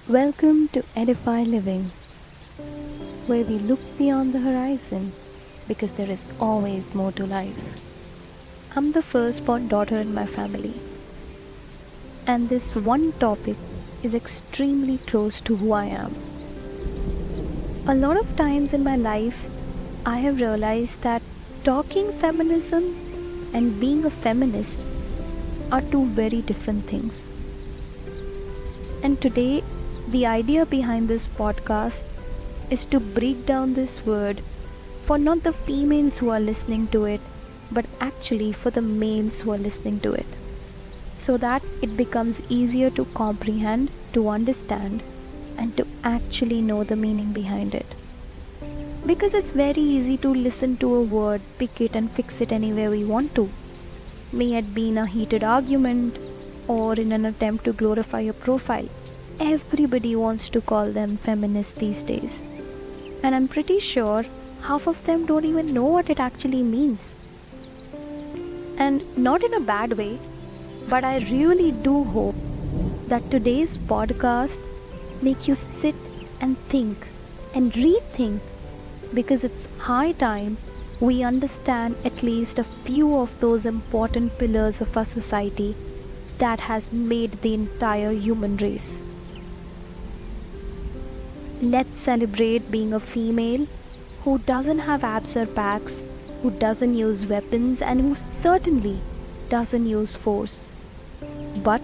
Welcome to Edify Living, where we look beyond the horizon because there is always more to life. I'm the firstborn daughter in my family, and this one topic is extremely close to who I am. A lot of times in my life, I have realized that talking feminism and being a feminist are two very different things. And today, the idea behind this podcast is to break down this word for not the females who are listening to it, but actually for the males who are listening to it, so that it becomes easier to comprehend, to understand, and to actually know the meaning behind it. Because it's very easy to listen to a word, pick it, and fix it anywhere we want to. May it be in a heated argument or in an attempt to glorify a profile. Everybody wants to call them feminist these days. And I'm pretty sure half of them don't even know what it actually means. And not in a bad way, but I really do hope that today's podcast make you sit and think and rethink, because it's high time we understand at least a few of those important pillars of our society that has made the entire human race. Let's celebrate being a female who doesn't have abs or packs, who doesn't use weapons, and who certainly doesn't use force, but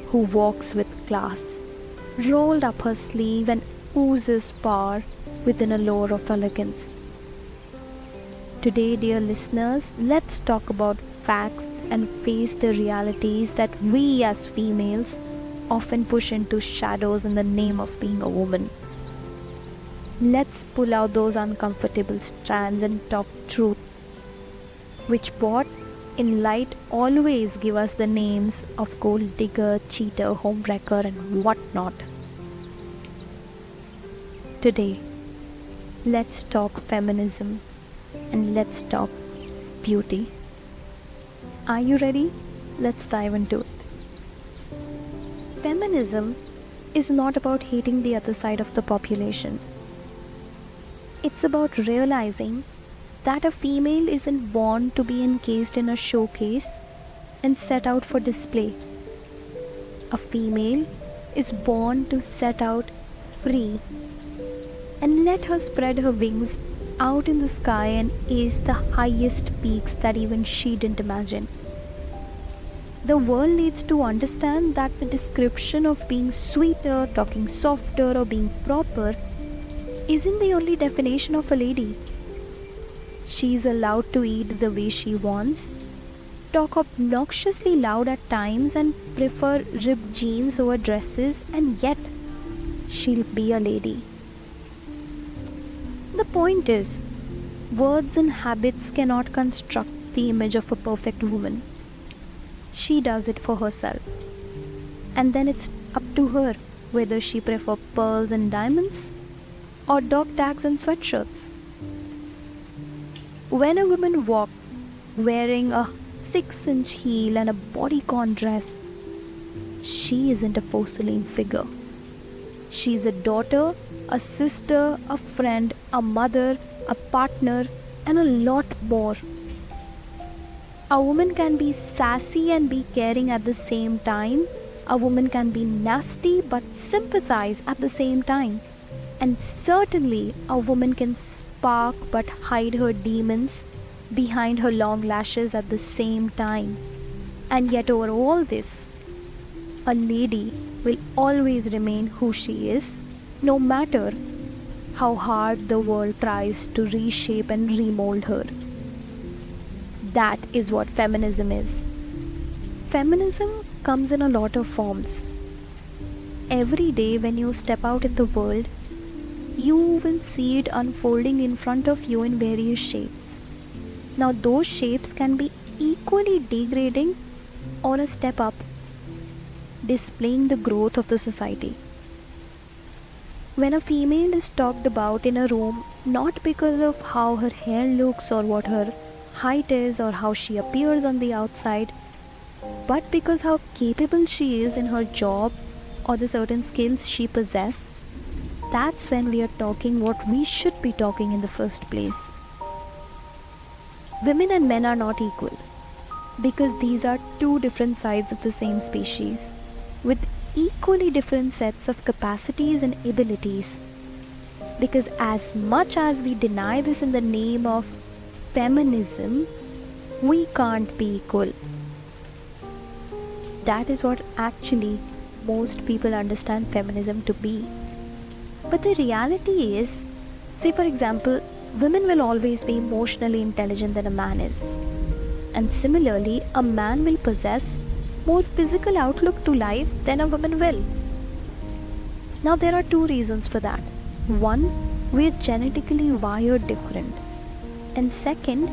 who walks with class, rolled up her sleeve and oozes power within a lore of elegance. Today, dear listeners, let's talk about facts and face the realities that we as females often push into shadows in the name of being a woman. Let's pull out those uncomfortable strands and talk truth, which brought in light always give us the names of gold digger, cheater, homewrecker, and whatnot. Today, let's talk feminism and let's talk its beauty. Are you ready? Let's dive into it. Feminism is not about hating the other side of the population. It's about realizing that a female isn't born to be encased in a showcase and set out for display. A female is born to set out free, and let her spread her wings out in the sky and ace the highest peaks that even she didn't imagine. The world needs to understand that the description of being sweeter, talking softer, or being proper isn't the only definition of a lady. She's allowed to eat the way she wants, talk obnoxiously loud at times, and prefer ripped jeans over dresses, and yet she'll be a lady. The point is, words and habits cannot construct the image of a perfect woman. She does it for herself. And then it's up to her whether she prefers pearls and diamonds or dog tags and sweatshirts. When a woman walks wearing a 6-inch heel and a bodycon dress, she isn't a porcelain figure. She's a daughter, a sister, a friend, a mother, a partner, and a lot more. A woman can be sassy and be caring at the same time. A woman can be nasty but sympathize at the same time. And certainly, a woman can spark but hide her demons behind her long lashes at the same time. And yet, over all this, a lady will always remain who she is, no matter how hard the world tries to reshape and remold her. That is what feminism is. Feminism comes in a lot of forms. Every day, when you step out in the world, you will see it unfolding in front of you in various shapes. Now, those shapes can be equally degrading or a step up, displaying the growth of the society. When a female is talked about in a room, not because of how her hair looks or what her height is or how she appears on the outside, but because how capable she is in her job or the certain skills she possesses, that's when we are talking what we should be talking in the first place. Women and men are not equal because these are two different sides of the same species with equally different sets of capacities and abilities. Because as much as we deny this in the name of feminism, we can't be equal. That is what actually most people understand feminism to be. But the reality is, say for example, women will always be emotionally intelligent than a man is. And similarly, a man will possess more physical outlook to life than a woman will. Now there are two reasons for that. One, we are genetically wired different. And second,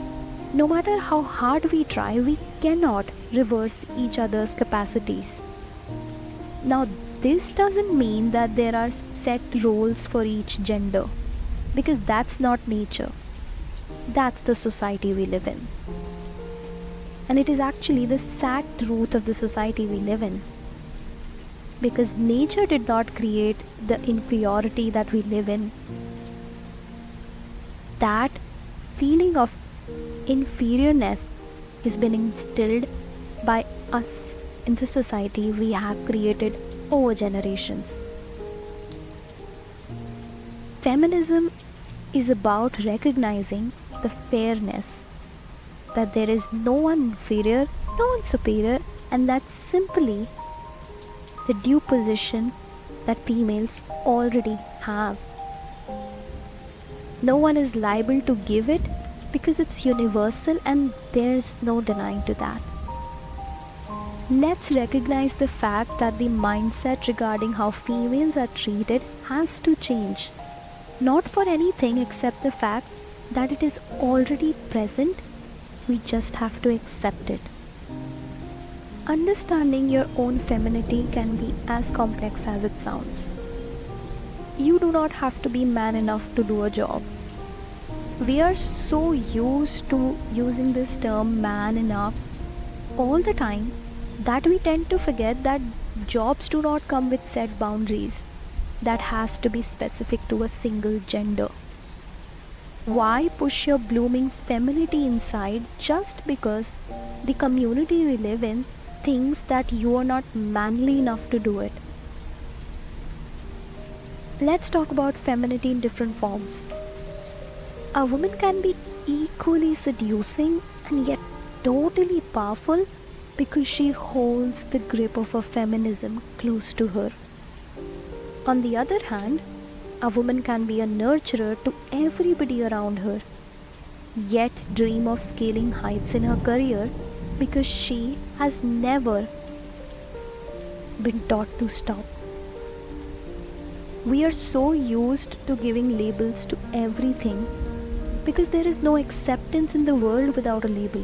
no matter how hard we try, we cannot reverse each other's capacities. Now, this doesn't mean that there are set roles for each gender, because that's not nature. That's the society we live in. And it is actually the sad truth of the society we live in. Because nature did not create the inferiority that we live in. That feeling of inferiorness is being instilled by us in the society we have created over generations. Feminism is about recognizing the fairness, that there is no one inferior, no one superior, and that's simply the due position that females already have. No one is liable to give it because it's universal and there's no denying to that. Let's recognize the fact that the mindset regarding how females are treated has to change. Not for anything except the fact that it is already present, we just have to accept it. Understanding your own femininity can be as complex as it sounds. You do not have to be man enough to do a job. We are so used to using this term man enough all the time that we tend to forget that jobs do not come with set boundaries that has to be specific to a single gender. Why push your blooming femininity inside just because the community we live in thinks that you are not manly enough to do it? Let's talk about femininity in different forms. A woman can be equally seducing and yet totally powerful because she holds the grip of her feminism close to her. On the other hand, a woman can be a nurturer to everybody around her, yet dream of scaling heights in her career because she has never been taught to stop. We are so used to giving labels to everything because there is no acceptance in the world without a label.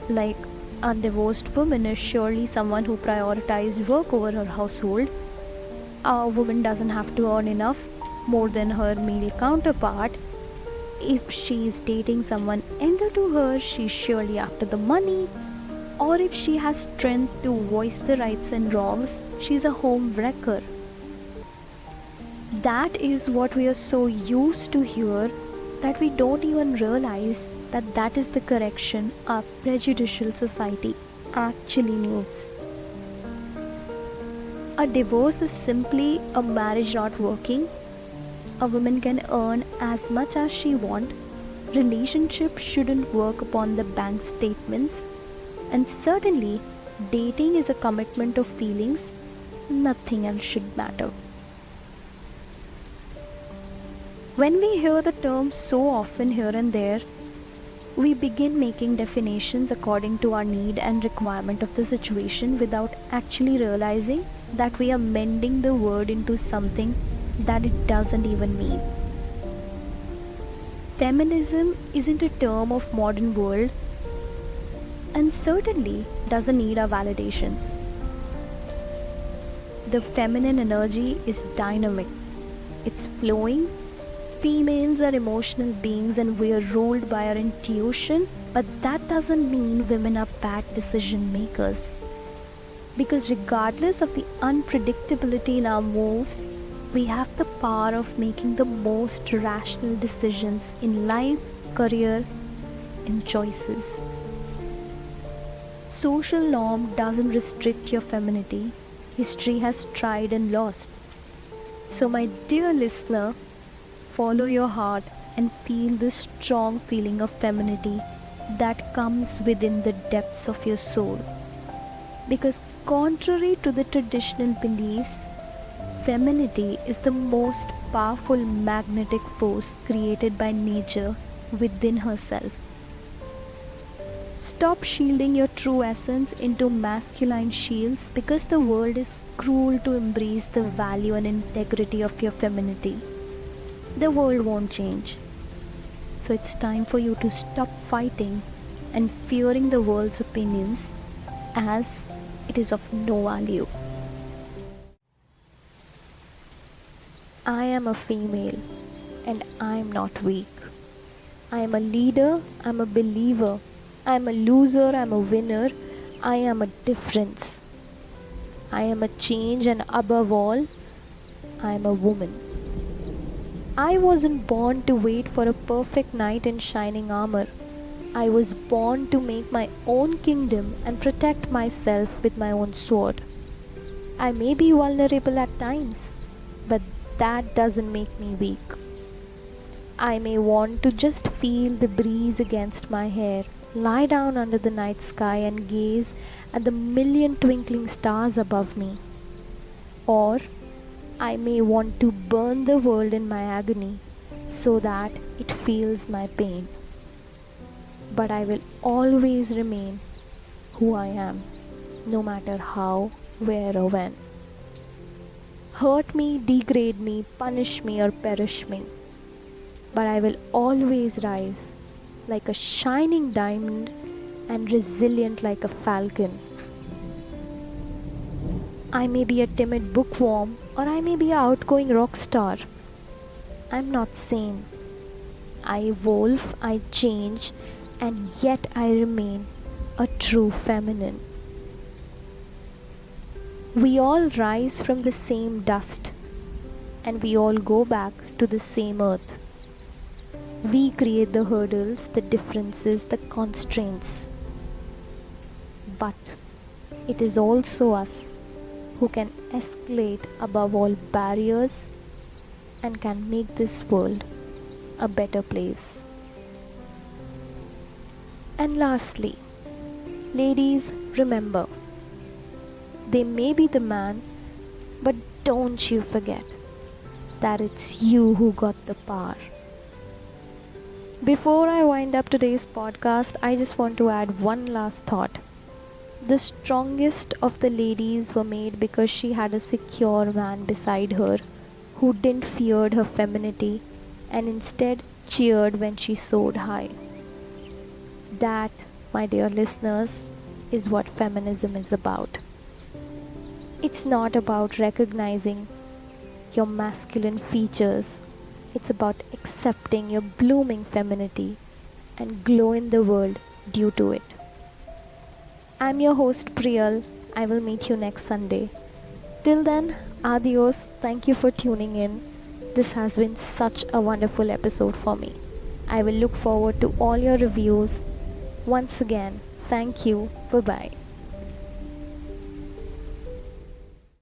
Like, a divorced woman is surely someone who prioritizes work over her household. A woman doesn't have to earn enough more than her male counterpart. If she is dating someone elder to her, she's surely after the money. Or if she has strength to voice the rights and wrongs, she's a home wrecker. That is what we are so used to hear that we don't even realize that that is the correction our prejudicial society actually needs. A divorce is simply a marriage not working. A woman can earn as much as she wants. Relationship shouldn't work upon the bank statements. And certainly, dating is a commitment of feelings. Nothing else should matter. When we hear the term so often here and there, we begin making definitions according to our need and requirement of the situation without actually realizing that we are mending the word into something that it doesn't even mean. Feminism isn't a term of modern world and certainly doesn't need our validations. The feminine energy is dynamic. It's flowing. Females are emotional beings and we are ruled by our intuition, but that doesn't mean women are bad decision makers. Because regardless of the unpredictability in our moves, we have the power of making the most rational decisions in life, career, and choices. Social norm doesn't restrict your femininity. History has tried and lost. So, my dear listener, follow your heart and feel the strong feeling of femininity that comes within the depths of your soul. Because, contrary to the traditional beliefs, femininity is the most powerful magnetic force created by nature within herself. Stop shielding your true essence into masculine shields because the world is cruel to embrace the value and integrity of your femininity. The world won't change. So it's time for you to stop fighting and fearing the world's opinions as it is of no value. I am a female and I am not weak. I am a leader, I am a believer. I am a loser, I am a winner, I am a difference. I am a change, and above all, I am a woman. I wasn't born to wait for a perfect knight in shining armor. I was born to make my own kingdom and protect myself with my own sword. I may be vulnerable at times, but that doesn't make me weak. I may want to just feel the breeze against my hair, lie down under the night sky and gaze at the million twinkling stars above me. Or I may want to burn the world in my agony so that it feels my pain. But I will always remain who I am, no matter how, where, or when. Hurt me, degrade me, punish me, or perish me. But I will always rise like a shining diamond and resilient like a falcon. I may be a timid bookworm or I may be an outgoing rock star. I'm not same. I evolve, I change, and yet I remain a true feminine. We all rise from the same dust and we all go back to the same earth. We create the hurdles, the differences, the constraints. But it is also us who can escalate above all barriers and can make this world a better place. And lastly, ladies, remember, they may be the man, but don't you forget that it's you who got the power. Before I wind up today's podcast, I just want to add one last thought. The strongest of the ladies were made because she had a secure man beside her who didn't fear her femininity and instead cheered when she soared high. That, my dear listeners, is what feminism is about. It's not about recognizing your masculine features. It's about accepting your blooming femininity and glow in the world due to it. I'm your host Priyal. I will meet you next Sunday. Till then, adios. Thank you for tuning in. This has been such a wonderful episode for me. I will look forward to all your reviews. Once again, thank you. Bye bye.